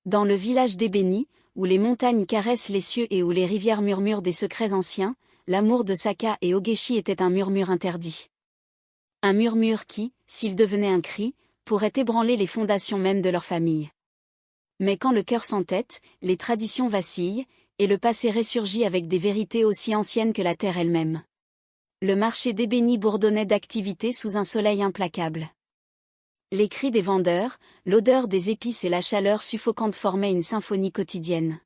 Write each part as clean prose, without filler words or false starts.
Dans le village d'Ébéni, où les montagnes caressent les cieux et où les rivières murmurent des secrets anciens, l'amour de Saka et Ogechi était un murmure interdit. Un murmure qui, s'il devenait un cri, pourrait ébranler les fondations mêmes de leur famille. Mais quand le cœur s'entête, les traditions vacillent, et le passé ressurgit avec des vérités aussi anciennes que la terre elle-même. Le marché d'Ébéni bourdonnait d'activité sous un soleil implacable. Les cris des vendeurs, l'odeur des épices et la chaleur suffocante formaient une symphonie quotidienne.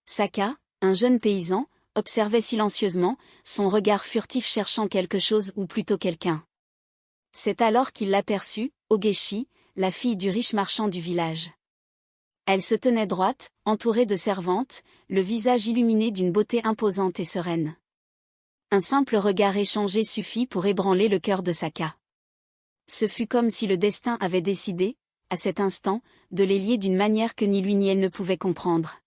Saka, un jeune paysan, observait silencieusement, son regard furtif cherchant quelque chose ou plutôt quelqu'un. C'est alors qu'il l'aperçut, Ogechi, la fille du riche marchand du village. Elle se tenait droite, entourée de servantes, le visage illuminé d'une beauté imposante et sereine. Un simple regard échangé suffit pour ébranler le cœur de Saka. Ce fut comme si le destin avait décidé, à cet instant, de les lier d'une manière que ni lui ni elle ne pouvaient comprendre.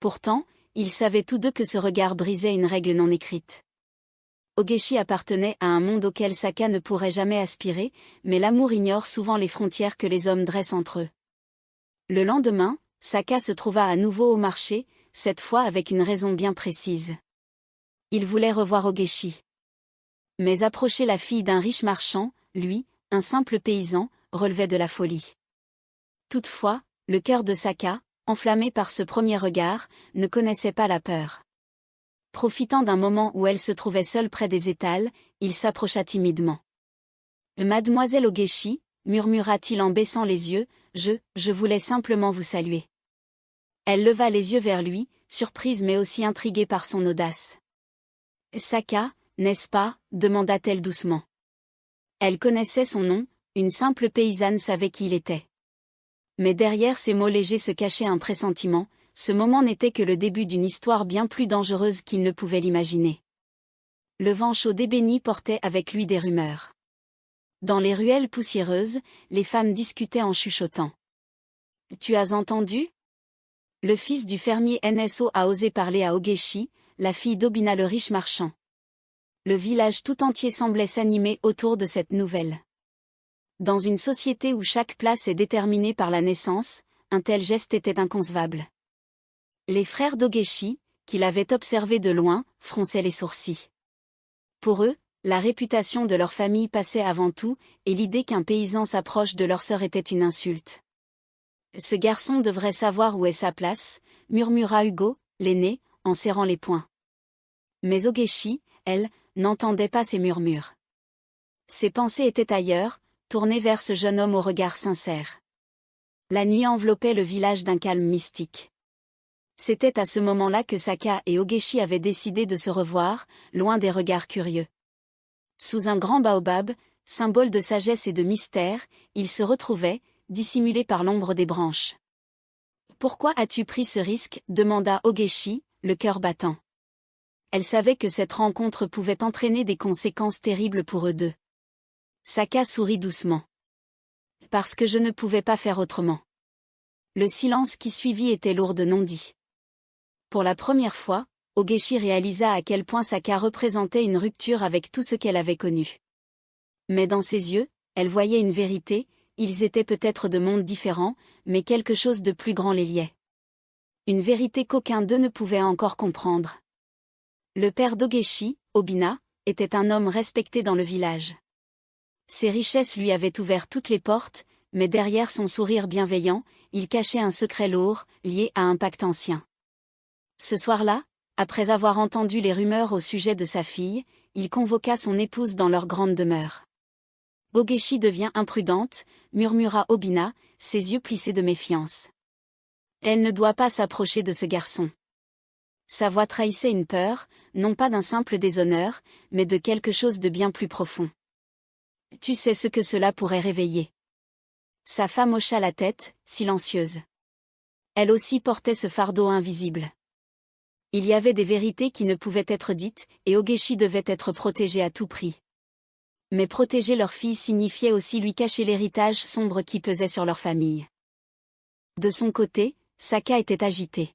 Pourtant, ils savaient tous deux que ce regard brisait une règle non écrite. Ogechi appartenait à un monde auquel Saka ne pourrait jamais aspirer, mais l'amour ignore souvent les frontières que les hommes dressent entre eux. Le lendemain, Saka se trouva à nouveau au marché, cette fois avec une raison bien précise. Il voulait revoir Ogechi. Mais approcher la fille d'un riche marchand, lui, un simple paysan, relevait de la folie. Toutefois, le cœur de Saka, enflammé par ce premier regard, ne connaissait pas la peur. Profitant d'un moment où elle se trouvait seule près des étals, il s'approcha timidement. « Mademoiselle Ogechi » murmura-t-il en baissant les yeux, « je voulais simplement vous saluer. » Elle leva les yeux vers lui, surprise mais aussi intriguée par son audace. « Saka, n'est-ce pas ?» demanda-t-elle doucement. Elle connaissait son nom, une simple paysanne savait qui il était. Mais derrière ces mots légers se cachait un pressentiment, ce moment n'était que le début d'une histoire bien plus dangereuse qu'il ne pouvait l'imaginer. Le vent chaud d'Ébéni portait avec lui des rumeurs. Dans les ruelles poussiéreuses, les femmes discutaient en chuchotant. « Tu as entendu ? Le fils du fermier Nso a osé parler à Ogechi, la fille d'Obina le riche marchand. » Le village tout entier semblait s'animer autour de cette nouvelle. Dans une société où chaque place est déterminée par la naissance, un tel geste était inconcevable. Les frères d'Ogechi, qui l'avaient observé de loin, fronçaient les sourcils. Pour eux, la réputation de leur famille passait avant tout, et l'idée qu'un paysan s'approche de leur sœur était une insulte. « Ce garçon devrait savoir où est sa place » murmura Hugo, l'aîné, en serrant les poings. Mais Ogechi, elle, n'entendait pas ces murmures. Ses pensées étaient ailleurs, tournées vers ce jeune homme au regard sincère. La nuit enveloppait le village d'un calme mystique. C'était à ce moment-là que Saka et Ogechi avaient décidé de se revoir, loin des regards curieux. Sous un grand baobab, symbole de sagesse et de mystère, ils se retrouvaient, dissimulés par l'ombre des branches. « Pourquoi as-tu pris ce risque ?» demanda Ogechi, le cœur battant. Elle savait que cette rencontre pouvait entraîner des conséquences terribles pour eux deux. Saka sourit doucement. « Parce que je ne pouvais pas faire autrement. » Le silence qui suivit était lourd de non-dits. Pour la première fois, Ogechi réalisa à quel point Saka représentait une rupture avec tout ce qu'elle avait connu. Mais dans ses yeux, elle voyait une vérité, ils étaient peut-être de mondes différents, mais quelque chose de plus grand les liait. Une vérité qu'aucun d'eux ne pouvait encore comprendre. Le père d'Ogechi, Obina, était un homme respecté dans le village. Ses richesses lui avaient ouvert toutes les portes, mais derrière son sourire bienveillant, il cachait un secret lourd, lié à un pacte ancien. Ce soir-là, après avoir entendu les rumeurs au sujet de sa fille, il convoqua son épouse dans leur grande demeure. « Ogechi devient imprudente » murmura Obina, ses yeux plissés de méfiance. « Elle ne doit pas s'approcher de ce garçon. » Sa voix trahissait une peur, non pas d'un simple déshonneur, mais de quelque chose de bien plus profond. « Tu sais ce que cela pourrait réveiller. » Sa femme hocha la tête, silencieuse. Elle aussi portait ce fardeau invisible. Il y avait des vérités qui ne pouvaient être dites, et Ogechi devait être protégé à tout prix. Mais protéger leur fille signifiait aussi lui cacher l'héritage sombre qui pesait sur leur famille. De son côté, Saka était agité.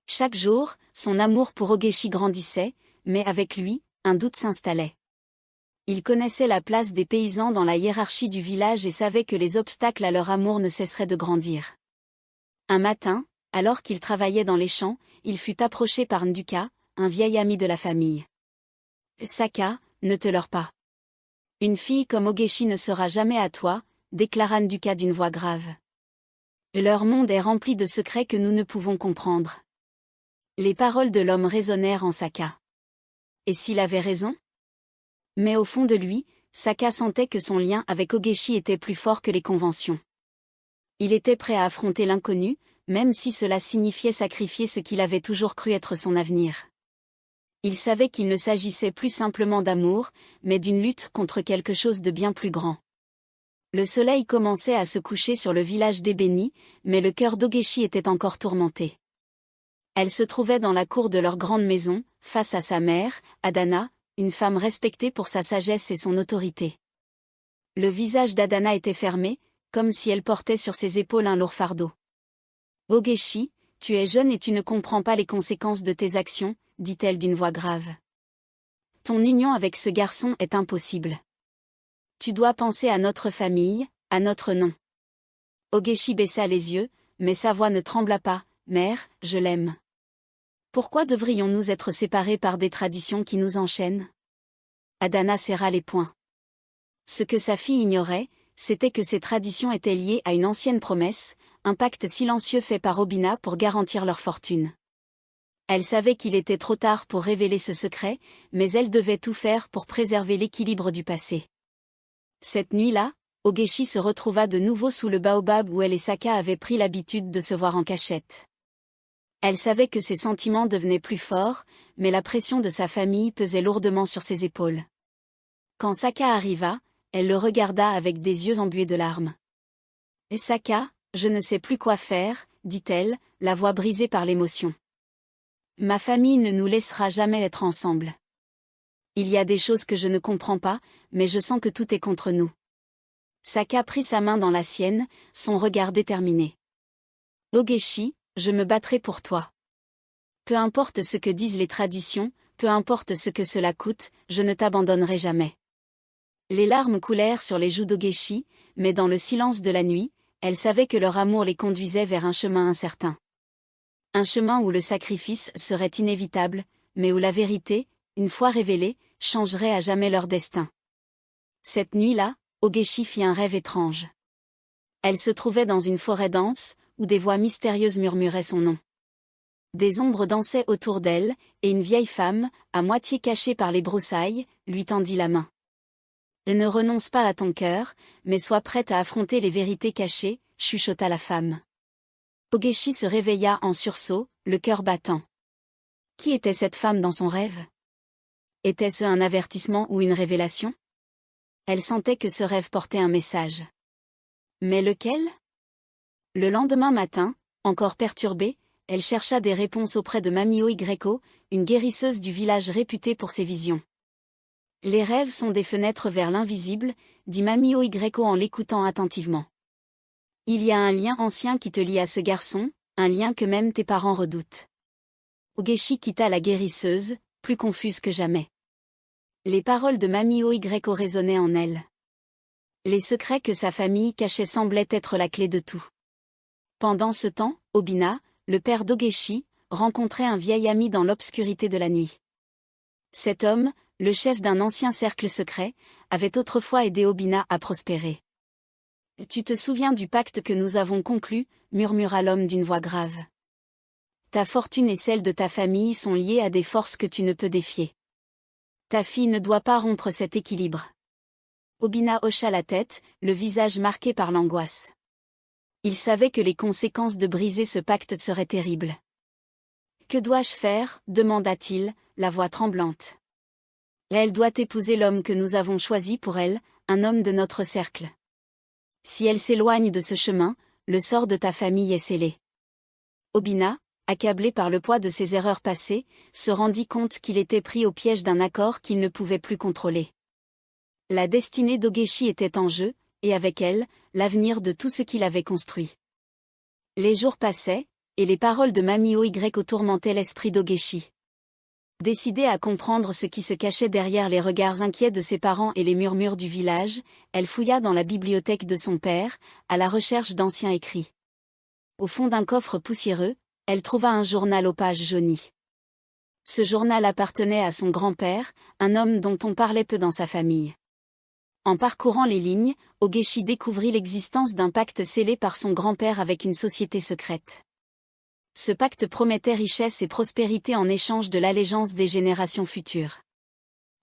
Chaque jour, son amour pour Ogechi grandissait, mais avec lui, un doute s'installait. Il connaissait la place des paysans dans la hiérarchie du village et savait que les obstacles à leur amour ne cesseraient de grandir. Un matin, alors qu'il travaillait dans les champs, il fut approché par Nduka, un vieil ami de la famille. « Saka, ne te leurre pas. Une fille comme Ogechi ne sera jamais à toi, déclara Nduka d'une voix grave. Leur monde est rempli de secrets que nous ne pouvons comprendre. Les paroles de l'homme résonnèrent en Saka. Et s'il avait raison? Mais au fond de lui, Saka sentait que son lien avec Ogechi était plus fort que les conventions. Il était prêt à affronter l'inconnu, même si cela signifiait sacrifier ce qu'il avait toujours cru être son avenir. Il savait qu'il ne s'agissait plus simplement d'amour, mais d'une lutte contre quelque chose de bien plus grand. Le soleil commençait à se coucher sur le village d'Ebeni, mais le cœur d'Ogechi était encore tourmenté. Elle se trouvait dans la cour de leur grande maison, face à sa mère, Adana, une femme respectée pour sa sagesse et son autorité. Le visage d'Adana était fermé, comme si elle portait sur ses épaules un lourd fardeau. « Ogechi, tu es jeune et tu ne comprends pas les conséquences de tes actions, » dit-elle d'une voix grave. « Ton union avec ce garçon est impossible. Tu dois penser à notre famille, à notre nom. » Ogechi baissa les yeux, mais sa voix ne trembla pas. « Mère, je l'aime. Pourquoi devrions-nous être séparés par des traditions qui nous enchaînent ?» Adana serra les poings. Ce que sa fille ignorait, c'était que ces traditions étaient liées à une ancienne promesse, un pacte silencieux fait par Obina pour garantir leur fortune. Elle savait qu'il était trop tard pour révéler ce secret, mais elle devait tout faire pour préserver l'équilibre du passé. Cette nuit-là, Ogechi se retrouva de nouveau sous le baobab où elle et Saka avaient pris l'habitude de se voir en cachette. Elle savait que ses sentiments devenaient plus forts, mais la pression de sa famille pesait lourdement sur ses épaules. Quand Saka arriva, elle le regarda avec des yeux embués de larmes. « Et Saka, je ne sais plus quoi faire, » dit-elle, la voix brisée par l'émotion. « Ma famille ne nous laissera jamais être ensemble. Il y a des choses que je ne comprends pas, mais je sens que tout est contre nous. » Saka prit sa main dans la sienne, son regard déterminé. « Ogechi, je me battrai pour toi. Peu importe ce que disent les traditions, peu importe ce que cela coûte, je ne t'abandonnerai jamais. » Les larmes coulèrent sur les joues d'Ogechi, mais dans le silence de la nuit, elle savait que leur amour les conduisait vers un chemin incertain. Un chemin où le sacrifice serait inévitable, mais où la vérité, une fois révélée, changerait à jamais leur destin. Cette nuit-là, Ogechi fit un rêve étrange. Elle se trouvait dans une forêt dense, où des voix mystérieuses murmuraient son nom. Des ombres dansaient autour d'elle, et une vieille femme, à moitié cachée par les broussailles, lui tendit la main. « Ne renonce pas à ton cœur, mais sois prête à affronter les vérités cachées, » chuchota la femme. Ogechi se réveilla en sursaut, le cœur battant. Qui était cette femme dans son rêve? Était-ce un avertissement ou une révélation? Elle sentait que ce rêve portait un message. Mais lequel? Le lendemain matin, encore perturbée, elle chercha des réponses auprès de Mamio Y, une guérisseuse du village réputée pour ses visions. « Les rêves sont des fenêtres vers l'invisible, » dit Mamio Y en l'écoutant attentivement. « Il y a un lien ancien qui te lie à ce garçon, un lien que même tes parents redoutent. » Ogechi quitta la guérisseuse, plus confuse que jamais. Les paroles de Mamio Y résonnaient en elle. Les secrets que sa famille cachait semblaient être la clé de tout. Pendant ce temps, Obina, le père d'Ogechi, rencontrait un vieil ami dans l'obscurité de la nuit. Cet homme, le chef d'un ancien cercle secret, avait autrefois aidé Obina à prospérer. « Tu te souviens du pacte que nous avons conclu » murmura l'homme d'une voix grave. « Ta fortune et celle de ta famille sont liées à des forces que tu ne peux défier. Ta fille ne doit pas rompre cet équilibre. » Obina hocha la tête, le visage marqué par l'angoisse. Il savait que les conséquences de briser ce pacte seraient terribles. « Que dois-je faire » demanda-t-il, la voix tremblante. « Elle doit épouser l'homme que nous avons choisi pour elle, un homme de notre cercle. Si elle s'éloigne de ce chemin, le sort de ta famille est scellé. » Obina, accablé par le poids de ses erreurs passées, se rendit compte qu'il était pris au piège d'un accord qu'il ne pouvait plus contrôler. La destinée d'Ogechi était en jeu, et avec elle, l'avenir de tout ce qu'il avait construit. Les jours passaient, et les paroles de Mamio Y tourmentaient l'esprit d'Ogechi. Décidée à comprendre ce qui se cachait derrière les regards inquiets de ses parents et les murmures du village, elle fouilla dans la bibliothèque de son père, à la recherche d'anciens écrits. Au fond d'un coffre poussiéreux, elle trouva un journal aux pages jaunies. Ce journal appartenait à son grand-père, un homme dont on parlait peu dans sa famille. En parcourant les lignes, Ogechi découvrit l'existence d'un pacte scellé par son grand-père avec une société secrète. Ce pacte promettait richesse et prospérité en échange de l'allégeance des générations futures.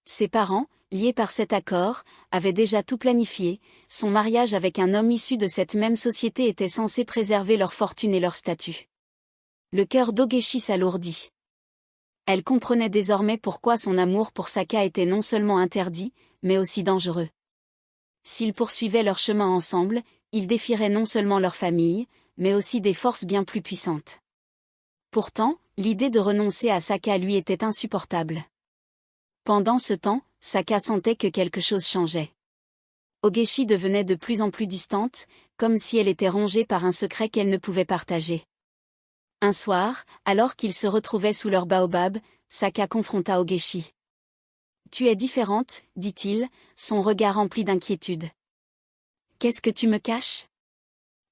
Ses parents, liés par cet accord, avaient déjà tout planifié. Son mariage avec un homme issu de cette même société était censé préserver leur fortune et leur statut. Le cœur d'Ogechi s'alourdit. Elle comprenait désormais pourquoi son amour pour Saka était non seulement interdit, mais aussi dangereux. S'ils poursuivaient leur chemin ensemble, ils défieraient non seulement leur famille, mais aussi des forces bien plus puissantes. Pourtant, l'idée de renoncer à Saka lui était insupportable. Pendant ce temps, Saka sentait que quelque chose changeait. Ogechi devenait de plus en plus distante, comme si elle était rongée par un secret qu'elle ne pouvait partager. Un soir, alors qu'ils se retrouvaient sous leur baobab, Saka confronta Ogechi. « Tu es différente, dit-il, son regard rempli d'inquiétude. « Qu'est-ce que tu me caches ?»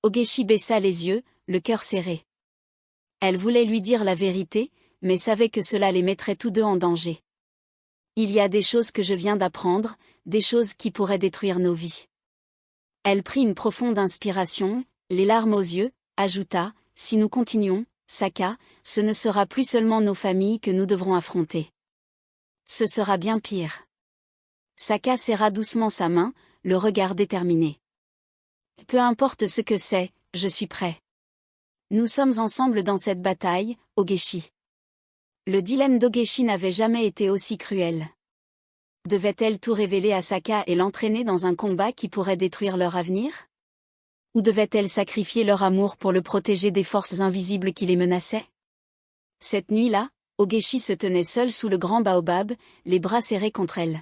Ogechi baissa les yeux, le cœur serré. Elle voulait lui dire la vérité, mais savait que cela les mettrait tous deux en danger. « Il y a des choses que je viens d'apprendre, des choses qui pourraient détruire nos vies. » Elle prit une profonde inspiration, les larmes aux yeux, ajouta, « Si nous continuons, Saka, ce ne sera plus seulement nos familles que nous devrons affronter. Ce sera bien pire. » Saka serra doucement sa main, le regard déterminé. « Peu importe ce que c'est, je suis prêt. Nous sommes ensemble dans cette bataille, Ogechi. » Le dilemme d'Ogechi n'avait jamais été aussi cruel. Devait-elle tout révéler à Saka et l'entraîner dans un combat qui pourrait détruire leur avenir? Ou devait-elle sacrifier leur amour pour le protéger des forces invisibles qui les menaçaient? Cette nuit-là, Ogechi se tenait seul sous le grand baobab, les bras serrés contre elle.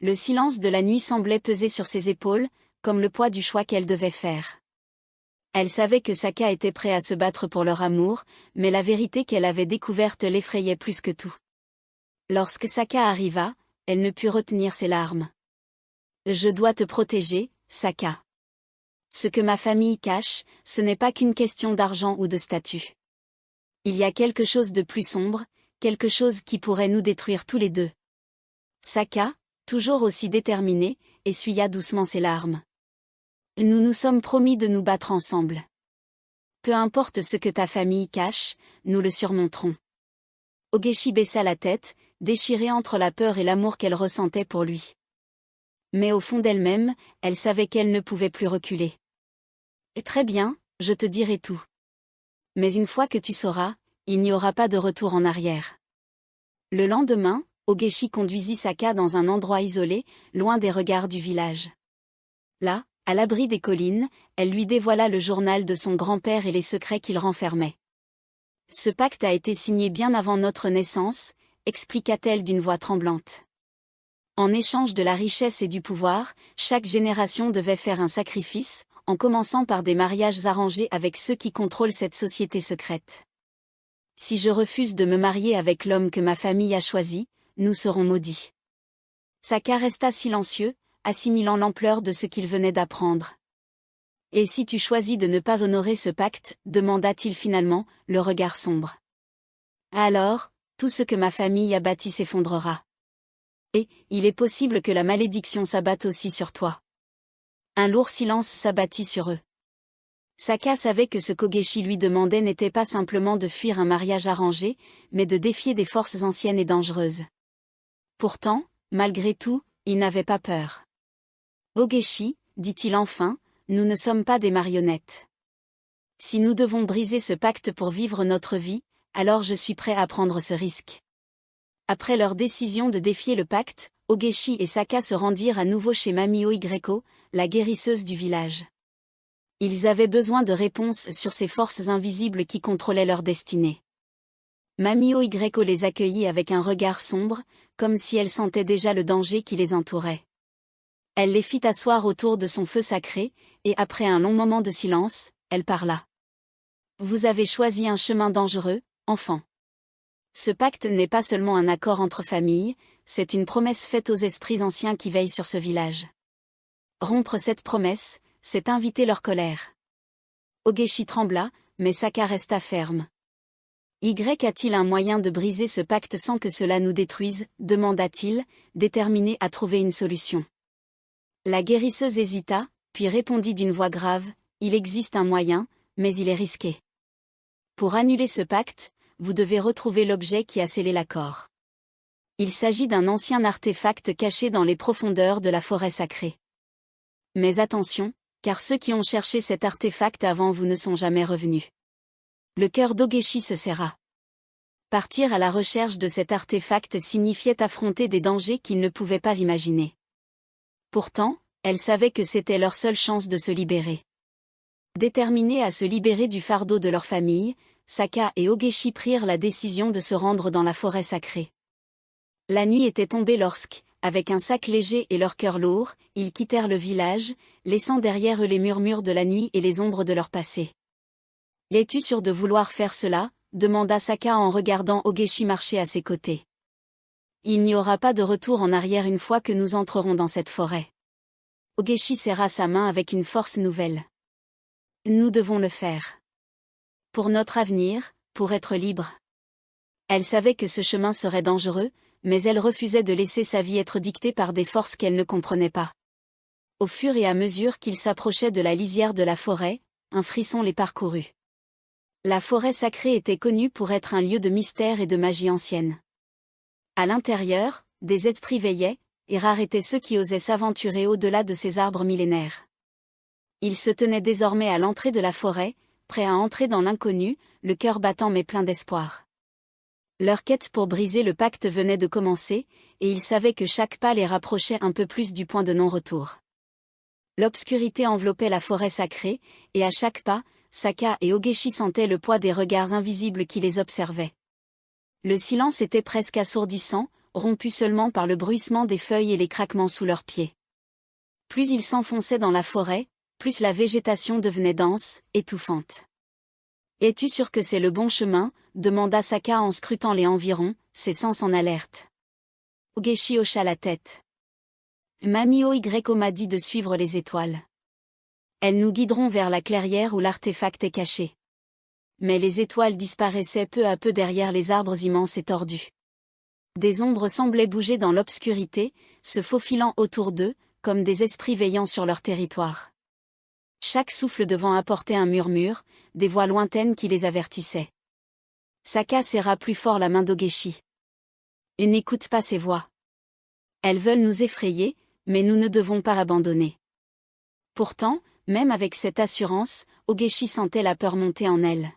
Le silence de la nuit semblait peser sur ses épaules, comme le poids du choix qu'elle devait faire. Elle savait que Saka était prêt à se battre pour leur amour, mais la vérité qu'elle avait découverte l'effrayait plus que tout. Lorsque Saka arriva, elle ne put retenir ses larmes. « Je dois te protéger, Saka. Ce que ma famille cache, ce n'est pas qu'une question d'argent ou de statut. Il y a quelque chose de plus sombre, quelque chose qui pourrait nous détruire tous les deux. » Saka, toujours aussi déterminée, essuya doucement ses larmes. « Nous nous sommes promis de nous battre ensemble. Peu importe ce que ta famille cache, nous le surmonterons. » Ogechi baissa la tête, déchirée entre la peur et l'amour qu'elle ressentait pour lui. Mais au fond d'elle-même, elle savait qu'elle ne pouvait plus reculer. « Très bien, je te dirai tout. Mais une fois que tu sauras, il n'y aura pas de retour en arrière. » Le lendemain, Ogechi conduisit Saka dans un endroit isolé, loin des regards du village. Là, à l'abri des collines, elle lui dévoila le journal de son grand-père et les secrets qu'il renfermait. « Ce pacte a été signé bien avant notre naissance, » expliqua-t-elle d'une voix tremblante. En échange de la richesse et du pouvoir, chaque génération devait faire un sacrifice, en commençant par des mariages arrangés avec ceux qui contrôlent cette société secrète. Si je refuse de me marier avec l'homme que ma famille a choisi, nous serons maudits. Saka resta silencieux, assimilant l'ampleur de ce qu'il venait d'apprendre. « Et si tu choisis de ne pas honorer ce pacte, demanda-t-il finalement, le regard sombre. Alors, tout ce que ma famille a bâti s'effondrera. Et, il est possible que la malédiction s'abatte aussi sur toi. » Un lourd silence s'abattit sur eux. Saka savait que ce qu'Ogechi lui demandait n'était pas simplement de fuir un mariage arrangé, mais de défier des forces anciennes et dangereuses. Pourtant, malgré tout, il n'avait pas peur. « Ogechi, dit-il enfin, nous ne sommes pas des marionnettes. Si nous devons briser ce pacte pour vivre notre vie, alors je suis prêt à prendre ce risque. » Après leur décision de défier le pacte, Ogechi et Saka se rendirent à nouveau chez Mami Oigreko, la guérisseuse du village. Ils avaient besoin de réponses sur ces forces invisibles qui contrôlaient leur destinée. Mami Oigreko les accueillit avec un regard sombre, comme si elle sentait déjà le danger qui les entourait. Elle les fit asseoir autour de son feu sacré, et après un long moment de silence, elle parla. « Vous avez choisi un chemin dangereux, enfant. Ce pacte n'est pas seulement un accord entre familles, c'est une promesse faite aux esprits anciens qui veillent sur ce village. Rompre cette promesse, c'est inviter leur colère. Ogeshi trembla, mais Saka resta ferme. A-t-il un moyen de briser ce pacte sans que cela nous détruise, demanda-t-il, déterminé à trouver une solution. La guérisseuse hésita, puis répondit d'une voix grave, il existe un moyen, mais il est risqué. Pour annuler ce pacte, vous devez retrouver l'objet qui a scellé l'accord. Il s'agit d'un ancien artefact caché dans les profondeurs de la forêt sacrée. Mais attention, car ceux qui ont cherché cet artefact avant vous ne sont jamais revenus. Le cœur d'Ogeshi se serra. Partir à la recherche de cet artefact signifiait affronter des dangers qu'ils ne pouvaient pas imaginer. Pourtant, elle savait que c'était leur seule chance de se libérer. Déterminés à se libérer du fardeau de leur famille, Saka et Ogeshi prirent la décision de se rendre dans la forêt sacrée. La nuit était tombée lorsque, avec un sac léger et leur cœur lourd, ils quittèrent le village, laissant derrière eux les murmures de la nuit et les ombres de leur passé. « Es-tu sûr de vouloir faire cela ?» demanda Saka en regardant Ogeshi marcher à ses côtés. « Il n'y aura pas de retour en arrière une fois que nous entrerons dans cette forêt. » Ogeshi serra sa main avec une force nouvelle. « Nous devons le faire. Pour notre avenir, pour être libres. » Elle savait que ce chemin serait dangereux, mais elle refusait de laisser sa vie être dictée par des forces qu'elle ne comprenait pas. Au fur et à mesure qu'ils s'approchaient de la lisière de la forêt, un frisson les parcourut. La forêt sacrée était connue pour être un lieu de mystère et de magie ancienne. À l'intérieur, des esprits veillaient, et rares étaient ceux qui osaient s'aventurer au-delà de ces arbres millénaires. Ils se tenaient désormais à l'entrée de la forêt, prêts à entrer dans l'inconnu, le cœur battant mais plein d'espoir. Leur quête pour briser le pacte venait de commencer, et ils savaient que chaque pas les rapprochait un peu plus du point de non-retour. L'obscurité enveloppait la forêt sacrée, et à chaque pas, Saka et Ogeshi sentaient le poids des regards invisibles qui les observaient. Le silence était presque assourdissant, rompu seulement par le bruissement des feuilles et les craquements sous leurs pieds. Plus ils s'enfonçaient dans la forêt, plus la végétation devenait dense, étouffante. « Es-tu sûr que c'est le bon chemin ?» demanda Saka en scrutant les environs, ses sens en alerte. Ogeshi hocha la tête. « Mami Oyko m'a dit de suivre les étoiles. Elles nous guideront vers la clairière où l'artefact est caché. » Mais les étoiles disparaissaient peu à peu derrière les arbres immenses et tordus. Des ombres semblaient bouger dans l'obscurité, se faufilant autour d'eux, comme des esprits veillant sur leur territoire. Chaque souffle devant apportait un murmure, des voix lointaines qui les avertissaient. Saka serra plus fort la main d'Ogeshi. « Et n'écoute pas ces voix. Elles veulent nous effrayer, mais nous ne devons pas abandonner. » Pourtant, même avec cette assurance, Ogeshi sentait la peur monter en elle.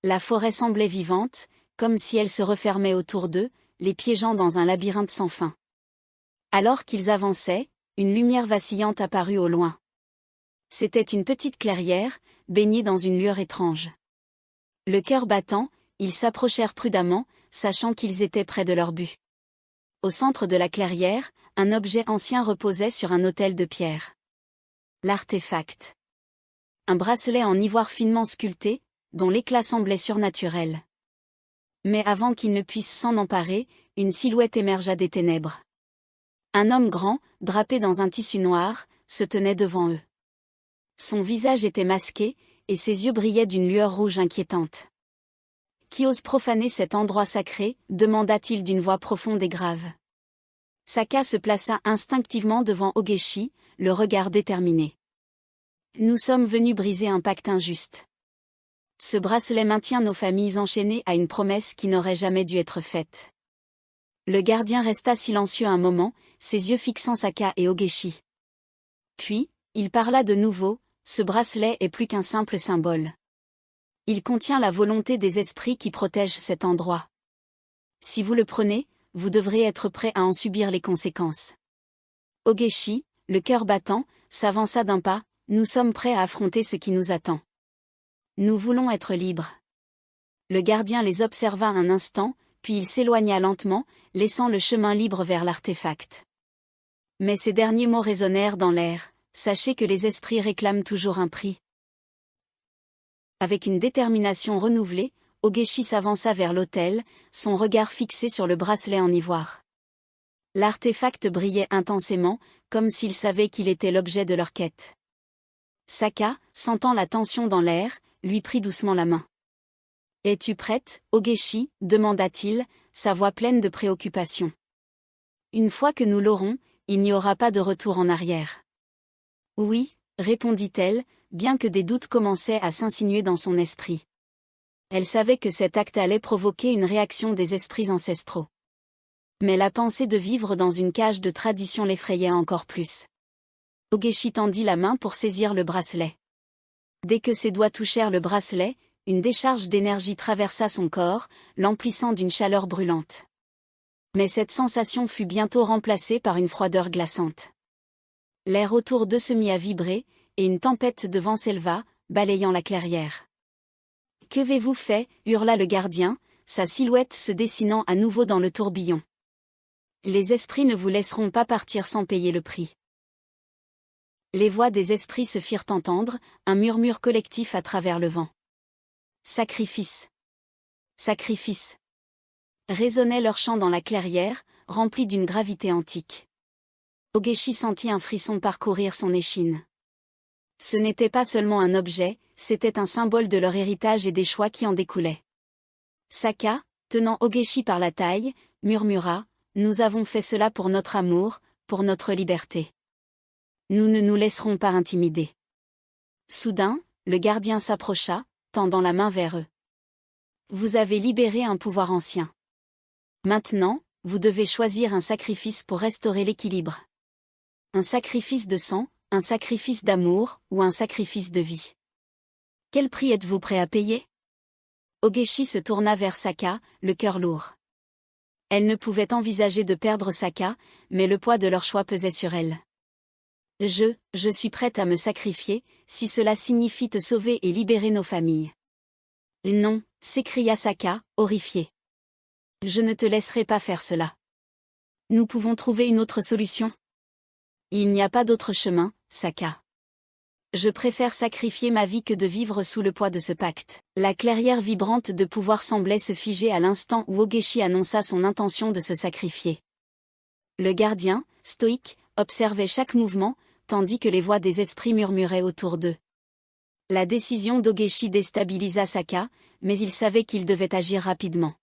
La forêt semblait vivante, comme si elle se refermait autour d'eux, les piégeant dans un labyrinthe sans fin. Alors qu'ils avançaient, une lumière vacillante apparut au loin. C'était une petite clairière, baignée dans une lueur étrange. Le cœur battant, ils s'approchèrent prudemment, sachant qu'ils étaient près de leur but. Au centre de la clairière, un objet ancien reposait sur un autel de pierre. L'artefact. Un bracelet en ivoire finement sculpté, dont l'éclat semblait surnaturel. Mais avant qu'ils ne puissent s'en emparer, une silhouette émergea des ténèbres. Un homme grand, drapé dans un tissu noir, se tenait devant eux. Son visage était masqué, et ses yeux brillaient d'une lueur rouge inquiétante. « Qui ose profaner cet endroit sacré ?» demanda-t-il d'une voix profonde et grave. Saka se plaça instinctivement devant Ogeshi, le regard déterminé. « Nous sommes venus briser un pacte injuste. Ce bracelet maintient nos familles enchaînées à une promesse qui n'aurait jamais dû être faite. » Le gardien resta silencieux un moment, ses yeux fixant Saka et Ogeshi. Puis, il parla de nouveau, « Ce bracelet est plus qu'un simple symbole. Il contient la volonté des esprits qui protègent cet endroit. Si vous le prenez, vous devrez être prêt à en subir les conséquences. » Ogeshi, le cœur battant, s'avança d'un pas, « Nous sommes prêts à affronter ce qui nous attend. Nous voulons être libres. » Le gardien les observa un instant, puis il s'éloigna lentement, laissant le chemin libre vers l'artefact. Mais ces derniers mots résonnèrent dans l'air, « Sachez que les esprits réclament toujours un prix. » Avec une détermination renouvelée, Ogeshi s'avança vers l'autel, son regard fixé sur le bracelet en ivoire. L'artefact brillait intensément, comme s'il savait qu'il était l'objet de leur quête. Sokka, sentant la tension dans l'air, lui prit doucement la main. « Es-tu prête, Ogeshi ?» demanda-t-il, sa voix pleine de préoccupation. « Une fois que nous l'aurons, il n'y aura pas de retour en arrière. » « Oui, » répondit-elle, bien que des doutes commençaient à s'insinuer dans son esprit. Elle savait que cet acte allait provoquer une réaction des esprits ancestraux. Mais la pensée de vivre dans une cage de tradition l'effrayait encore plus. Ogeshi tendit la main pour saisir le bracelet. Dès que ses doigts touchèrent le bracelet, une décharge d'énergie traversa son corps, l'emplissant d'une chaleur brûlante. Mais cette sensation fut bientôt remplacée par une froideur glaçante. L'air autour d'eux se mit à vibrer, et une tempête de vent s'éleva, balayant la clairière. « Qu'avez-vous fait » hurla le gardien, sa silhouette se dessinant à nouveau dans le tourbillon. « Les esprits ne vous laisseront pas partir sans payer le prix. » Les voix des esprits se firent entendre, un murmure collectif à travers le vent. « Sacrifice! Sacrifice !» résonnait leur chant dans la clairière, rempli d'une gravité antique. Ogeshi sentit un frisson parcourir son échine. Ce n'était pas seulement un objet, c'était un symbole de leur héritage et des choix qui en découlaient. Sokka, tenant Ogeshi par la taille, murmura « Nous avons fait cela pour notre amour, pour notre liberté. Nous ne nous laisserons pas intimider. » Soudain, le gardien s'approcha, tendant la main vers eux. « Vous avez libéré un pouvoir ancien. Maintenant, vous devez choisir un sacrifice pour restaurer l'équilibre. Un sacrifice de sang, un sacrifice d'amour, ou un sacrifice de vie. Quel prix êtes-vous prêt à payer ?» Ogeshi se tourna vers Sokka, le cœur lourd. Elle ne pouvait envisager de perdre Sokka, mais le poids de leur choix pesait sur elle. « Je suis prête à me sacrifier, si cela signifie te sauver et libérer nos familles. »« Non » s'écria Sokka, horrifié. « Je ne te laisserai pas faire cela. Nous pouvons trouver une autre solution. » Il n'y a pas d'autre chemin, Sokka. Je préfère sacrifier ma vie que de vivre sous le poids de ce pacte. La clairière vibrante de pouvoir semblait se figer à l'instant où Ogeshi annonça son intention de se sacrifier. Le gardien, stoïque, observait chaque mouvement, tandis que les voix des esprits murmuraient autour d'eux. La décision d'Ogeshi déstabilisa Sokka, mais il savait qu'il devait agir rapidement.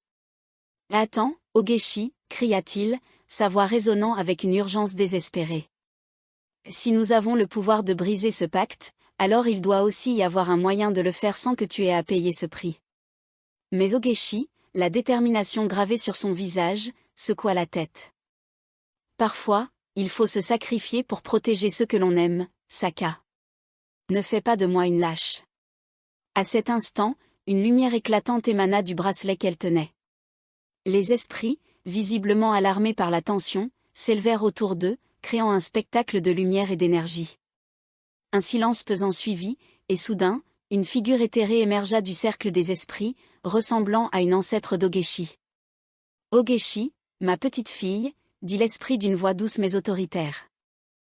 « Attends, Ogeshi » cria-t-il, sa voix résonnant avec une urgence désespérée. Si nous avons le pouvoir de briser ce pacte, alors il doit aussi y avoir un moyen de le faire sans que tu aies à payer ce prix. Mais Ogeshi, la détermination gravée sur son visage, secoua la tête. Parfois, il faut se sacrifier pour protéger ceux que l'on aime, Sokka. Ne fais pas de moi une lâche. À cet instant, une lumière éclatante émana du bracelet qu'elle tenait. Les esprits, visiblement alarmés par la tension, s'élevèrent autour d'eux, créant un spectacle de lumière et d'énergie. Un silence pesant suivit, et soudain, une figure éthérée émergea du cercle des esprits, ressemblant à une ancêtre d'Ogeshi. « Ogeshi, ma petite fille » dit l'esprit d'une voix douce mais autoritaire.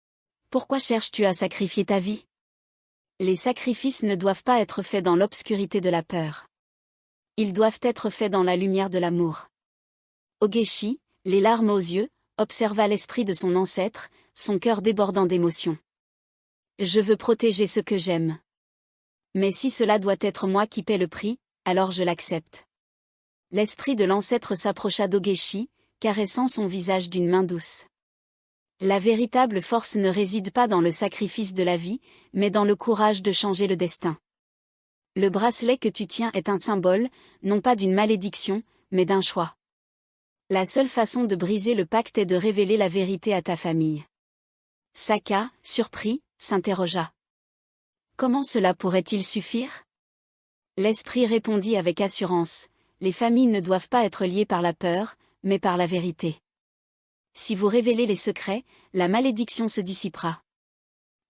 « Pourquoi cherches-tu à sacrifier ta vie ? Les sacrifices ne doivent pas être faits dans l'obscurité de la peur. Ils doivent être faits dans la lumière de l'amour. » Ogeshi, les larmes aux yeux, observa l'esprit de son ancêtre, son cœur débordant d'émotion. « Je veux protéger ce que j'aime. Mais si cela doit être moi qui paie le prix, alors je l'accepte. » L'esprit de l'ancêtre s'approcha d'Ogeshi, caressant son visage d'une main douce. La véritable force ne réside pas dans le sacrifice de la vie, mais dans le courage de changer le destin. Le bracelet que tu tiens est un symbole, non pas d'une malédiction, mais d'un choix. La seule façon de briser le pacte est de révéler la vérité à ta famille. Sokka, surpris, s'interrogea. Comment cela pourrait-il suffire ? L'esprit répondit avec assurance, les familles ne doivent pas être liées par la peur, mais par la vérité. Si vous révélez les secrets, la malédiction se dissipera.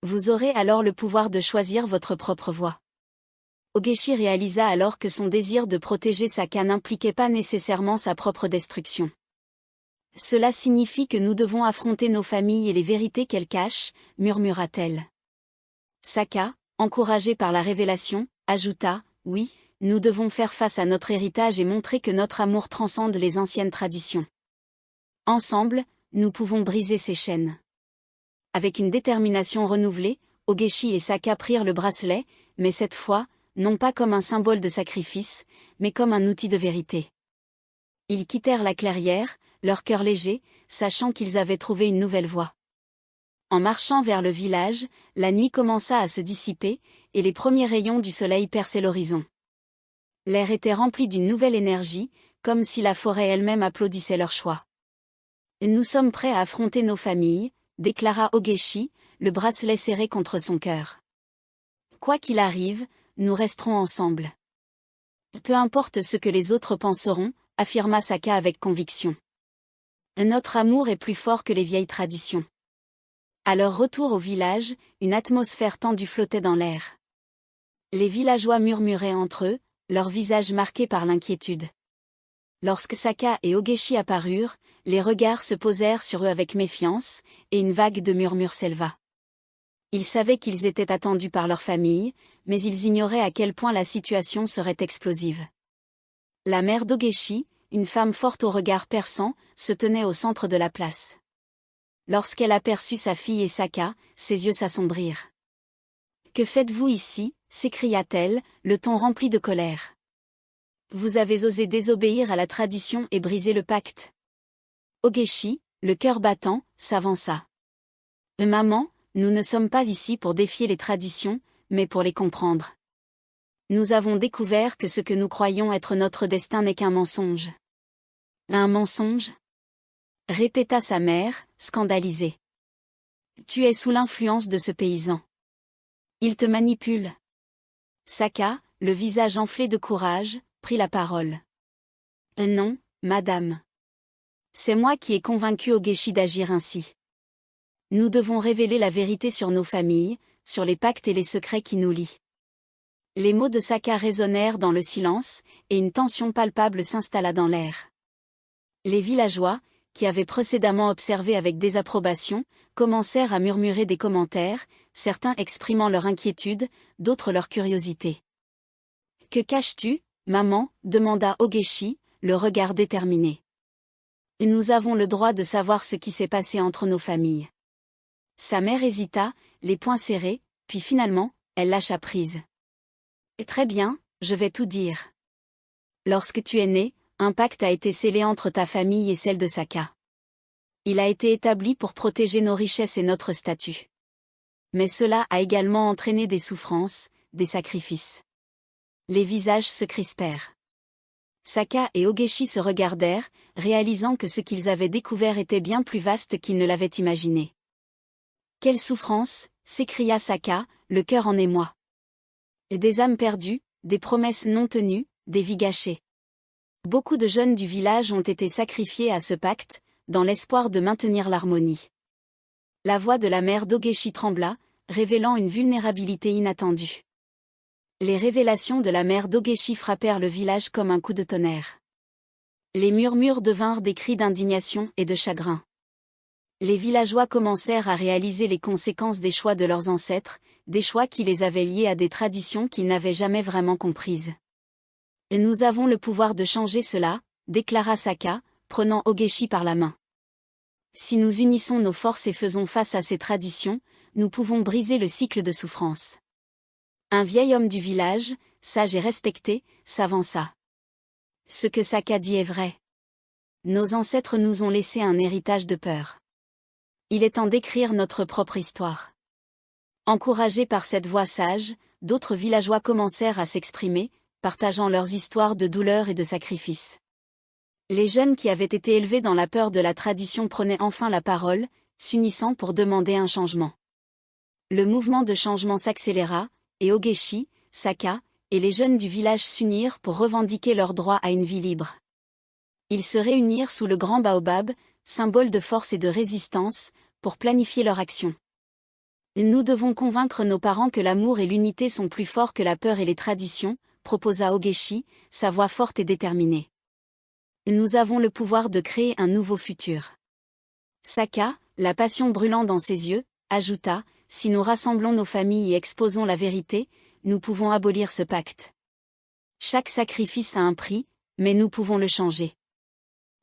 Vous aurez alors le pouvoir de choisir votre propre voie. Ogeshi réalisa alors que son désir de protéger Sokka n'impliquait pas nécessairement sa propre destruction. Cela signifie que nous devons affronter nos familles et les vérités qu'elles cachent, murmura-t-elle. Sokka, encouragé par la révélation, ajouta, oui, nous devons faire face à notre héritage et montrer que notre amour transcende les anciennes traditions. Ensemble, nous pouvons briser ces chaînes. Avec une détermination renouvelée, Ogechi et Saka prirent le bracelet, mais cette fois, non pas comme un symbole de sacrifice, mais comme un outil de vérité. Ils quittèrent la clairière, leur cœur léger, sachant qu'ils avaient trouvé une nouvelle voie. En marchant vers le village, la nuit commença à se dissiper, et les premiers rayons du soleil perçaient l'horizon. L'air était rempli d'une nouvelle énergie, comme si la forêt elle-même applaudissait leur choix. Nous sommes prêts à affronter nos familles, déclara Ogechi, le bracelet serré contre son cœur. Quoi qu'il arrive, nous resterons ensemble. Peu importe ce que les autres penseront, affirma Saka avec conviction. Notre amour est plus fort que les vieilles traditions. À leur retour au village, une atmosphère tendue flottait dans l'air. Les villageois murmuraient entre eux, leurs visages marqués par l'inquiétude. Lorsque Saka et Ogechi apparurent, les regards se posèrent sur eux avec méfiance, et une vague de murmures s'éleva. Ils savaient qu'ils étaient attendus par leur famille, mais ils ignoraient à quel point la situation serait explosive. La mère d'Ogechi, une femme forte au regard perçant, se tenait au centre de la place. Lorsqu'elle aperçut sa fille et Saka, ses yeux s'assombrirent. « Que faites-vous ici ?» s'écria-t-elle, le ton rempli de colère. « Vous avez osé désobéir à la tradition et briser le pacte. » Ogechi, le cœur battant, s'avança. « Maman, nous ne sommes pas ici pour défier les traditions, mais pour les comprendre. Nous avons découvert que ce que nous croyons être notre destin n'est qu'un mensonge. » « Un mensonge ?» répéta sa mère, scandalisée. « Tu es sous l'influence de ce paysan. Il te manipule. » Saka, le visage enflé de courage, prit la parole. « Non, madame. C'est moi qui ai convaincu Ogechi d'agir ainsi. Nous devons révéler la vérité sur nos familles, sur les pactes et les secrets qui nous lient. » Les mots de Saka résonnèrent dans le silence, et une tension palpable s'installa dans l'air. Les villageois, qui avaient précédemment observé avec désapprobation, commencèrent à murmurer des commentaires, certains exprimant leur inquiétude, d'autres leur curiosité. « Que caches-tu, maman ?» demanda Ogechi, le regard déterminé. « Nous avons le droit de savoir ce qui s'est passé entre nos familles. » Sa mère hésita, les poings serrés, puis finalement, elle lâcha prise. « Très bien, je vais tout dire. Lorsque tu es né, un pacte a été scellé entre ta famille et celle de Saka. Il a été établi pour protéger nos richesses et notre statut. Mais cela a également entraîné des souffrances, des sacrifices. » Les visages se crispèrent. Saka et Ogechi se regardèrent, réalisant que ce qu'ils avaient découvert était bien plus vaste qu'ils ne l'avaient imaginé. « Quelle souffrance !» s'écria Saka, le cœur en émoi. « Des âmes perdues, des promesses non tenues, des vies gâchées. Beaucoup de jeunes du village ont été sacrifiés à ce pacte, dans l'espoir de maintenir l'harmonie. » La voix de la mère d'Ogechi trembla, révélant une vulnérabilité inattendue. Les révélations de la mère d'Ogechi frappèrent le village comme un coup de tonnerre. Les murmures devinrent des cris d'indignation et de chagrin. Les villageois commencèrent à réaliser les conséquences des choix de leurs ancêtres, des choix qui les avaient liés à des traditions qu'ils n'avaient jamais vraiment comprises. « Nous avons le pouvoir de changer cela », déclara Saka, prenant Ogechi par la main. « Si nous unissons nos forces et faisons face à ces traditions, nous pouvons briser le cycle de souffrance. » Un vieil homme du village, sage et respecté, s'avança. « Ce que Saka dit est vrai. Nos ancêtres nous ont laissé un héritage de peur. Il est temps d'écrire notre propre histoire. » Encouragés par cette voix sage, d'autres villageois commencèrent à s'exprimer, partageant leurs histoires de douleur et de sacrifice. Les jeunes qui avaient été élevés dans la peur de la tradition prenaient enfin la parole, s'unissant pour demander un changement. Le mouvement de changement s'accéléra, et Ogechi, Saka, et les jeunes du village s'unirent pour revendiquer leur droit à une vie libre. Ils se réunirent sous le grand baobab, symbole de force et de résistance, pour planifier leur action. « Nous devons convaincre nos parents que l'amour et l'unité sont plus forts que la peur et les traditions, » proposa Ogechi, sa voix forte et déterminée. « Nous avons le pouvoir de créer un nouveau futur. » Saka, la passion brûlant dans ses yeux, ajouta, « Si nous rassemblons nos familles et exposons la vérité, nous pouvons abolir ce pacte. Chaque sacrifice a un prix, mais nous pouvons le changer. »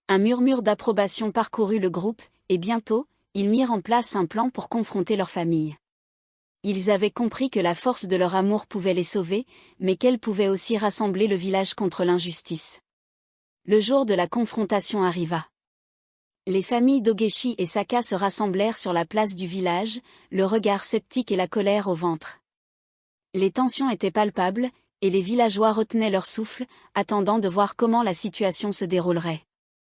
Un murmure d'approbation parcourut le groupe, et bientôt, ils mirent en place un plan pour confronter leur famille. Ils avaient compris que la force de leur amour pouvait les sauver, mais qu'elle pouvait aussi rassembler le village contre l'injustice. Le jour de la confrontation arriva. Les familles d'Ogechi et Saka se rassemblèrent sur la place du village, le regard sceptique et la colère au ventre. Les tensions étaient palpables, et les villageois retenaient leur souffle, attendant de voir comment la situation se déroulerait.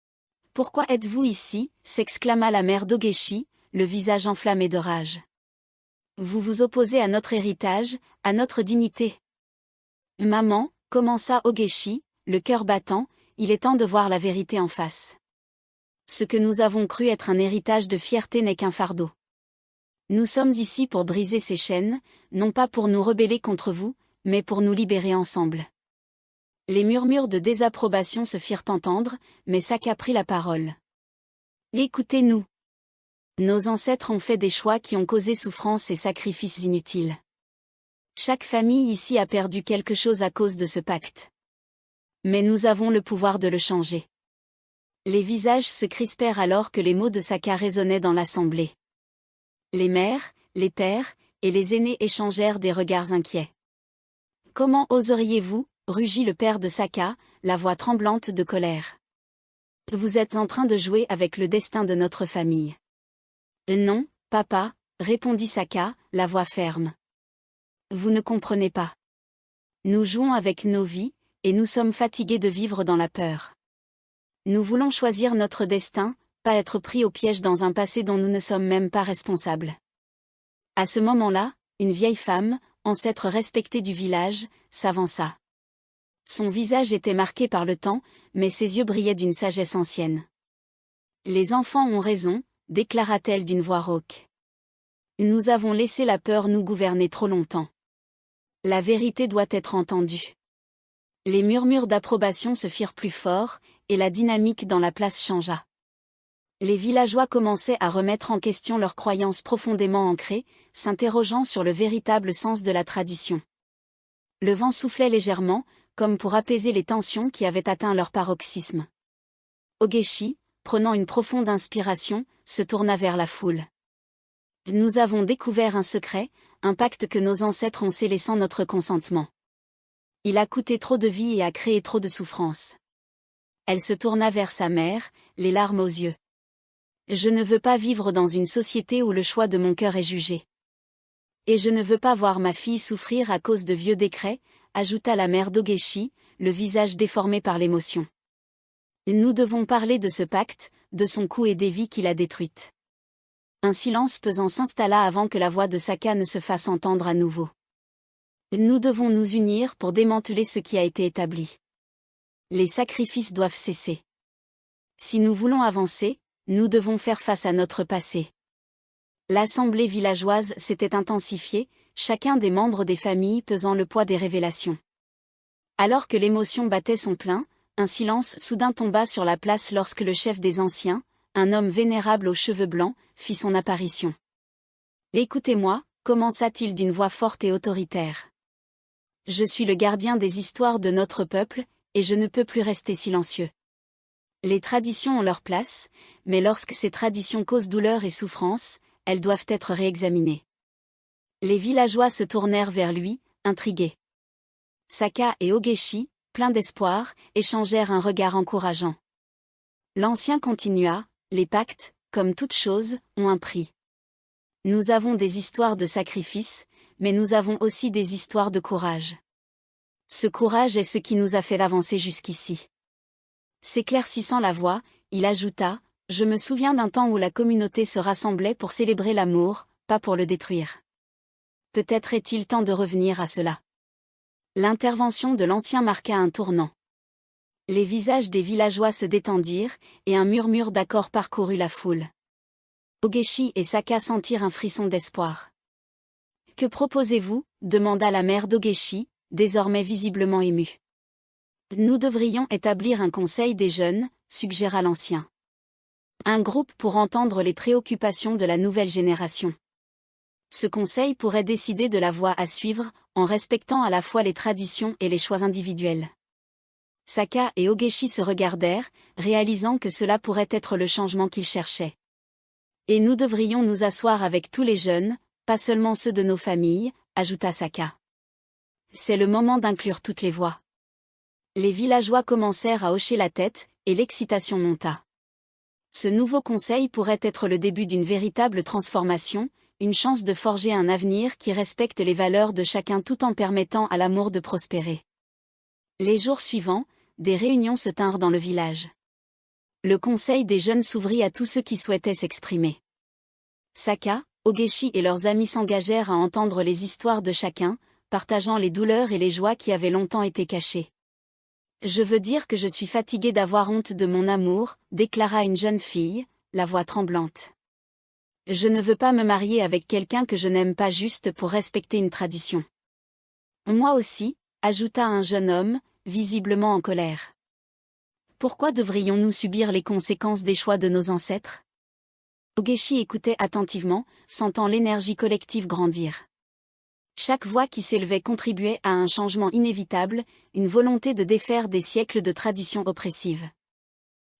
« Pourquoi êtes-vous ici » s'exclama la mère d'Ogechi, le visage enflammé de rage. « Vous vous opposez à notre héritage, à notre dignité. »« Maman » commença Ogechi, le cœur battant, il est temps de voir la vérité en face. Ce que nous avons cru être un héritage de fierté n'est qu'un fardeau. Nous sommes ici pour briser ces chaînes, non pas pour nous rebeller contre vous, mais pour nous libérer ensemble. Les murmures de désapprobation se firent entendre, mais Saka prit la parole. Écoutez-nous. Nos ancêtres ont fait des choix qui ont causé souffrance et sacrifices inutiles. Chaque famille ici a perdu quelque chose à cause de ce pacte. Mais nous avons le pouvoir de le changer. Les visages se crispèrent alors que les mots de Saka résonnaient dans l'assemblée. Les mères, les pères, et les aînés échangèrent des regards inquiets. « Comment oseriez-vous » rugit le père de Saka, la voix tremblante de colère. « Vous êtes en train de jouer avec le destin de notre famille. »« Non, papa » répondit Saka, la voix ferme. « Vous ne comprenez pas. Nous jouons avec nos vies, et nous sommes fatigués de vivre dans la peur. Nous voulons choisir notre destin, pas être pris au piège dans un passé dont nous ne sommes même pas responsables. » À ce moment-là, une vieille femme, ancêtre respectée du village, s'avança. Son visage était marqué par le temps, mais ses yeux brillaient d'une sagesse ancienne. « Les enfants ont raison » déclara-t-elle d'une voix rauque. « Nous avons laissé la peur nous gouverner trop longtemps. La vérité doit être entendue. » Les murmures d'approbation se firent plus forts, et la dynamique dans la place changea. Les villageois commençaient à remettre en question leurs croyances profondément ancrées, s'interrogeant sur le véritable sens de la tradition. Le vent soufflait légèrement, comme pour apaiser les tensions qui avaient atteint leur paroxysme. Ogechi, prenant une profonde inspiration, se tourna vers la foule. « Nous avons découvert un secret, un pacte que nos ancêtres ont scellé sans notre consentement. Il a coûté trop de vie et a créé trop de souffrance. » Elle se tourna vers sa mère, les larmes aux yeux. « Je ne veux pas vivre dans une société où le choix de mon cœur est jugé. Et je ne veux pas voir ma fille souffrir à cause de vieux décrets, » ajouta la mère d'Ogechi, le visage déformé par l'émotion. « Nous devons parler de ce pacte, de son coût et des vies qu'il a détruites. » Un silence pesant s'installa avant que la voix de Saka ne se fasse entendre à nouveau. « Nous devons nous unir pour démanteler ce qui a été établi. Les sacrifices doivent cesser. Si nous voulons avancer, nous devons faire face à notre passé. » L'assemblée villageoise s'était intensifiée, chacun des membres des familles pesant le poids des révélations. Alors que l'émotion battait son plein, un silence soudain tomba sur la place lorsque le chef des anciens, un homme vénérable aux cheveux blancs, fit son apparition. « Écoutez-moi » commença-t-il d'une voix forte et autoritaire. « Je suis le gardien des histoires de notre peuple, et je ne peux plus rester silencieux. Les traditions ont leur place, mais lorsque ces traditions causent douleur et souffrance, elles doivent être réexaminées. » Les villageois se tournèrent vers lui, intrigués. Saka et Ogechi, pleins d'espoir, échangèrent un regard encourageant. L'ancien continua, « Les pactes, comme toute chose, ont un prix. Nous avons des histoires de sacrifice, mais nous avons aussi des histoires de courage. Ce courage est ce qui nous a fait avancer jusqu'ici. » S'éclaircissant la voix, il ajouta, « Je me souviens d'un temps où la communauté se rassemblait pour célébrer l'amour, pas pour le détruire. Peut-être est-il temps de revenir à cela. » L'intervention de l'ancien marqua un tournant. Les visages des villageois se détendirent, et un murmure d'accord parcourut la foule. Ogechi et Saka sentirent un frisson d'espoir. « Que proposez-vous » demanda la mère d'Ogechi, désormais visiblement émue. « Nous devrions établir un conseil des jeunes » suggéra l'ancien. « Un groupe pour entendre les préoccupations de la nouvelle génération. Ce conseil pourrait décider de la voie à suivre, en respectant à la fois les traditions et les choix individuels. » Saka et Ogechi se regardèrent, réalisant que cela pourrait être le changement qu'ils cherchaient. « Et nous devrions nous asseoir avec tous les jeunes, pas seulement ceux de nos familles, ajouta Saka. C'est le moment d'inclure toutes les voix. Les villageois commencèrent à hocher la tête, et l'excitation monta. Ce nouveau conseil pourrait être le début d'une véritable transformation, une chance de forger un avenir qui respecte les valeurs de chacun tout en permettant à l'amour de prospérer. Les jours suivants, des réunions se tinrent dans le village. Le conseil des jeunes s'ouvrit à tous ceux qui souhaitaient s'exprimer. Saka, Ogechi et leurs amis s'engagèrent à entendre les histoires de chacun, partageant les douleurs et les joies qui avaient longtemps été cachées. Je veux dire que je suis fatiguée d'avoir honte de mon amour, déclara une jeune fille, la voix tremblante. Je ne veux pas me marier avec quelqu'un que je n'aime pas juste pour respecter une tradition. Moi aussi, ajouta un jeune homme, visiblement en colère. Pourquoi devrions-nous subir les conséquences des choix de nos ancêtres? Ogechi écoutait attentivement, sentant l'énergie collective grandir. Chaque voix qui s'élevait contribuait à un changement inévitable, une volonté de défaire des siècles de traditions oppressives.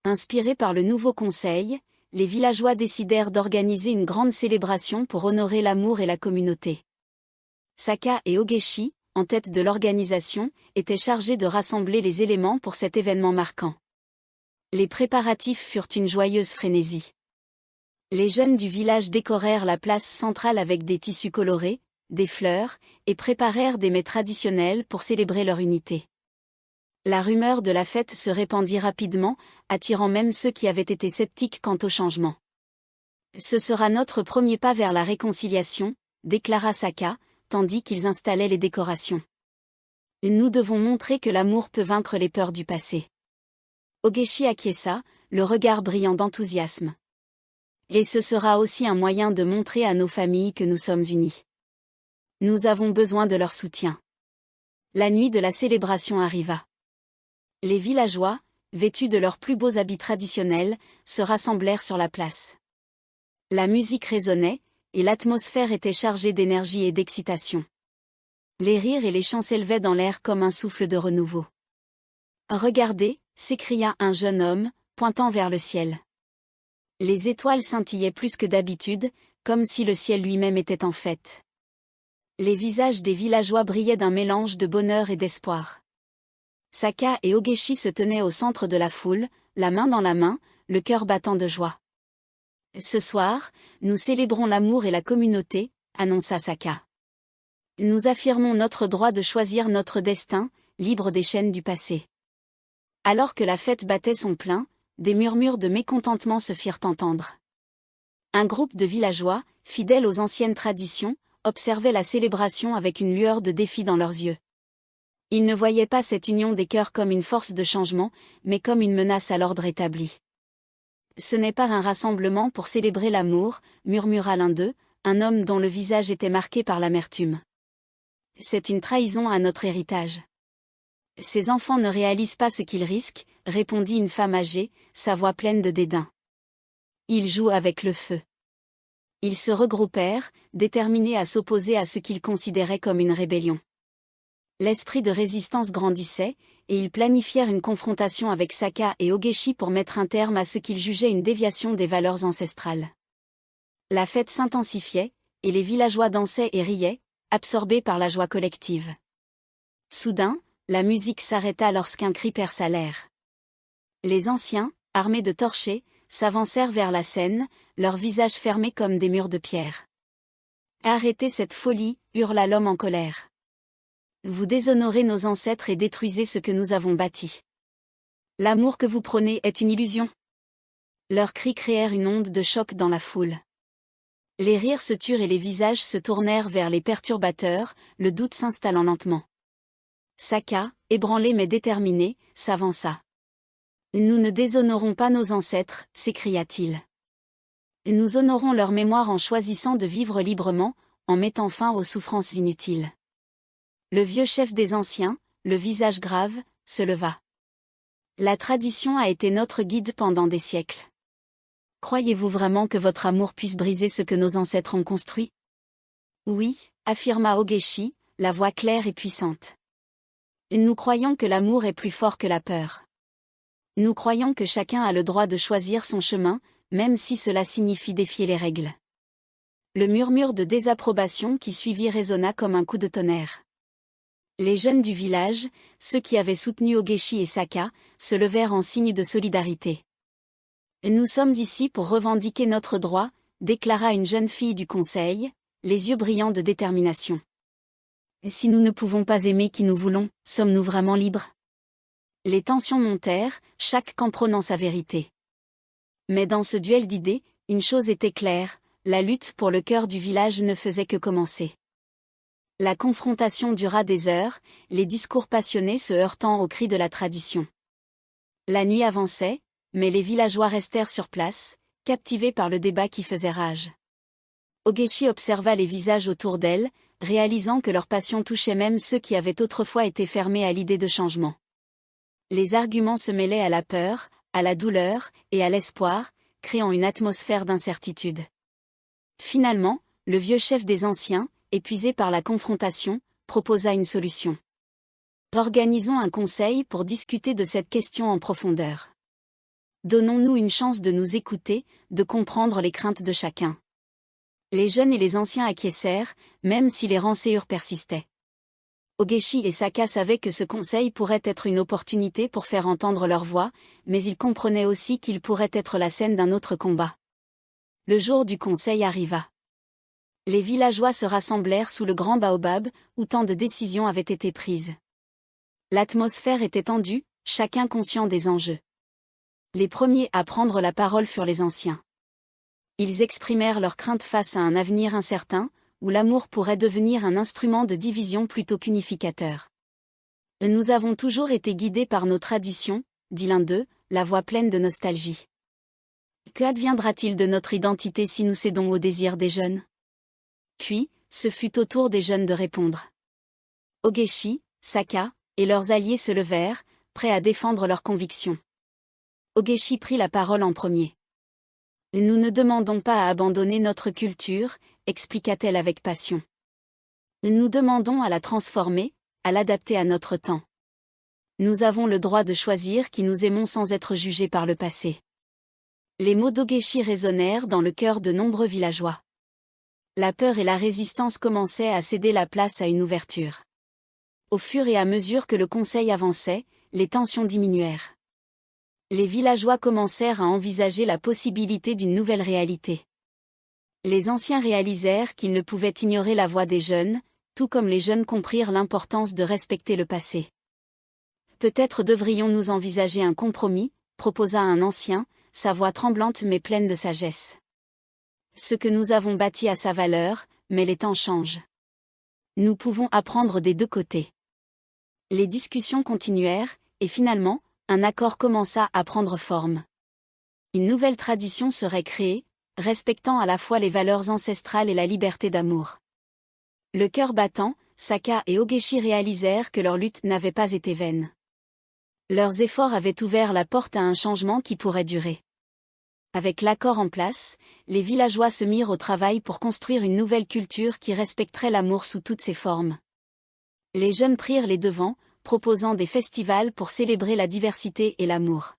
Inspirés par le nouveau conseil, les villageois décidèrent d'organiser une grande célébration pour honorer l'amour et la communauté. Saka et Ogechi, en tête de l'organisation, étaient chargés de rassembler les éléments pour cet événement marquant. Les préparatifs furent une joyeuse frénésie. Les jeunes du village décorèrent la place centrale avec des tissus colorés, des fleurs, et préparèrent des mets traditionnels pour célébrer leur unité. La rumeur de la fête se répandit rapidement, attirant même ceux qui avaient été sceptiques quant au changement. Ce sera notre premier pas vers la réconciliation, déclara Saka, tandis qu'ils installaient les décorations. Nous devons montrer que l'amour peut vaincre les peurs du passé. Ogechi acquiesça, le regard brillant d'enthousiasme. Et ce sera aussi un moyen de montrer à nos familles que nous sommes unis. Nous avons besoin de leur soutien. La nuit de la célébration arriva. Les villageois, vêtus de leurs plus beaux habits traditionnels, se rassemblèrent sur la place. La musique résonnait, et l'atmosphère était chargée d'énergie et d'excitation. Les rires et les chants s'élevaient dans l'air comme un souffle de renouveau. « Regardez !» s'écria un jeune homme, pointant vers le ciel. Les étoiles scintillaient plus que d'habitude, comme si le ciel lui-même était en fête. Les visages des villageois brillaient d'un mélange de bonheur et d'espoir. Saka et Ogechi se tenaient au centre de la foule, la main dans la main, le cœur battant de joie. Ce soir, nous célébrons l'amour et la communauté, annonça Saka. Nous affirmons notre droit de choisir notre destin, libre des chaînes du passé. Alors que la fête battait son plein, des murmures de mécontentement se firent entendre. Un groupe de villageois, fidèles aux anciennes traditions, observaient la célébration avec une lueur de défi dans leurs yeux. Ils ne voyaient pas cette union des cœurs comme une force de changement, mais comme une menace à l'ordre établi. Ce n'est pas un rassemblement pour célébrer l'amour, murmura l'un d'eux, un homme dont le visage était marqué par l'amertume. C'est une trahison à notre héritage. Ces enfants ne réalisent pas ce qu'ils risquent, répondit une femme âgée, sa voix pleine de dédain. Ils jouent avec le feu. Ils se regroupèrent, déterminés à s'opposer à ce qu'ils considéraient comme une rébellion. L'esprit de résistance grandissait, et ils planifièrent une confrontation avec Saka et Ogechi pour mettre un terme à ce qu'ils jugeaient une déviation des valeurs ancestrales. La fête s'intensifiait, et les villageois dansaient et riaient, absorbés par la joie collective. Soudain, la musique s'arrêta lorsqu'un cri perça l'air. Les anciens, armés de torchets, s'avancèrent vers la scène, leurs visages fermés comme des murs de pierre. « Arrêtez cette folie !» hurla l'homme en colère. « Vous déshonorez nos ancêtres et détruisez ce que nous avons bâti. L'amour que vous prônez est une illusion. » Leurs cris créèrent une onde de choc dans la foule. Les rires se turent et les visages se tournèrent vers les perturbateurs, le doute s'installant lentement. Saka, ébranlé mais déterminé, s'avança. « Nous ne déshonorons pas nos ancêtres », s'écria-t-il. « Nous honorons leur mémoire en choisissant de vivre librement, en mettant fin aux souffrances inutiles. » Le vieux chef des anciens, le visage grave, se leva. « La tradition a été notre guide pendant des siècles. Croyez-vous vraiment que votre amour puisse briser ce que nos ancêtres ont construit ? » « Oui », affirma Ogechi, la voix claire et puissante. « Nous croyons que l'amour est plus fort que la peur. Nous croyons que chacun a le droit de choisir son chemin, même si cela signifie défier les règles. Le murmure de désapprobation qui suivit résonna comme un coup de tonnerre. Les jeunes du village, ceux qui avaient soutenu Ogechi et Saka, se levèrent en signe de solidarité. « Nous sommes ici pour revendiquer notre droit », déclara une jeune fille du conseil, les yeux brillants de détermination. « Si nous ne pouvons pas aimer qui nous voulons, sommes-nous vraiment libres ?» Les tensions montèrent, chaque camp prônant sa vérité. Mais dans ce duel d'idées, une chose était claire, la lutte pour le cœur du village ne faisait que commencer. La confrontation dura des heures, les discours passionnés se heurtant aux cris de la tradition. La nuit avançait, mais les villageois restèrent sur place, captivés par le débat qui faisait rage. Ogechi observa les visages autour d'elle, réalisant que leur passion touchait même ceux qui avaient autrefois été fermés à l'idée de changement. Les arguments se mêlaient à la peur, à la douleur, et à l'espoir, créant une atmosphère d'incertitude. Finalement, le vieux chef des anciens, épuisé par la confrontation, proposa une solution. Organisons un conseil pour discuter de cette question en profondeur. Donnons-nous une chance de nous écouter, de comprendre les craintes de chacun. Les jeunes et les anciens acquiescèrent, même si les rancœurs persistaient. Ogechi et Saka savaient que ce conseil pourrait être une opportunité pour faire entendre leur voix, mais ils comprenaient aussi qu'il pourrait être la scène d'un autre combat. Le jour du conseil arriva. Les villageois se rassemblèrent sous le grand baobab, où tant de décisions avaient été prises. L'atmosphère était tendue, chacun conscient des enjeux. Les premiers à prendre la parole furent les anciens. Ils exprimèrent leurs craintes face à un avenir incertain, où l'amour pourrait devenir un instrument de division plutôt qu'unificateur. « Nous avons toujours été guidés par nos traditions », dit l'un d'eux, la voix pleine de nostalgie. « Qu'adviendra-t-il de notre identité si nous cédons aux désirs des jeunes ?» Puis, ce fut au tour des jeunes de répondre. Ogechi, Saka, et leurs alliés se levèrent, prêts à défendre leurs convictions. Ogechi prit la parole en premier. « Nous ne demandons pas à abandonner notre culture, » expliqua-t-elle avec passion. « Nous demandons à la transformer, à l'adapter à notre temps. Nous avons le droit de choisir qui nous aimons sans être jugés par le passé. » Les mots d'Ogechi résonnèrent dans le cœur de nombreux villageois. La peur et la résistance commençaient à céder la place à une ouverture. Au fur et à mesure que le conseil avançait, les tensions diminuèrent. Les villageois commencèrent à envisager la possibilité d'une nouvelle réalité. Les anciens réalisèrent qu'ils ne pouvaient ignorer la voix des jeunes, tout comme les jeunes comprirent l'importance de respecter le passé. « Peut-être devrions-nous envisager un compromis », proposa un ancien, sa voix tremblante mais pleine de sagesse. « Ce que nous avons bâti a sa valeur, mais les temps changent. Nous pouvons apprendre des deux côtés. » Les discussions continuèrent, et finalement, un accord commença à prendre forme. Une nouvelle tradition serait créée, respectant à la fois les valeurs ancestrales et la liberté d'amour. Le cœur battant, Saka et Ogechi réalisèrent que leur lutte n'avait pas été vaine. Leurs efforts avaient ouvert la porte à un changement qui pourrait durer. Avec l'accord en place, les villageois se mirent au travail pour construire une nouvelle culture qui respecterait l'amour sous toutes ses formes. Les jeunes prirent les devants, proposant des festivals pour célébrer la diversité et l'amour.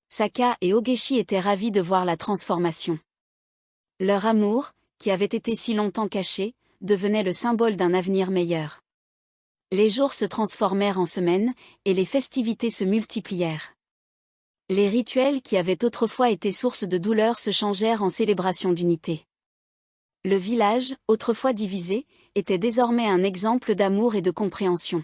Saka et Ogechi étaient ravis de voir la transformation. Leur amour, qui avait été si longtemps caché, devenait le symbole d'un avenir meilleur. Les jours se transformèrent en semaines, et les festivités se multiplièrent. Les rituels qui avaient autrefois été source de douleur se changèrent en célébration d'unité. Le village, autrefois divisé, était désormais un exemple d'amour et de compréhension.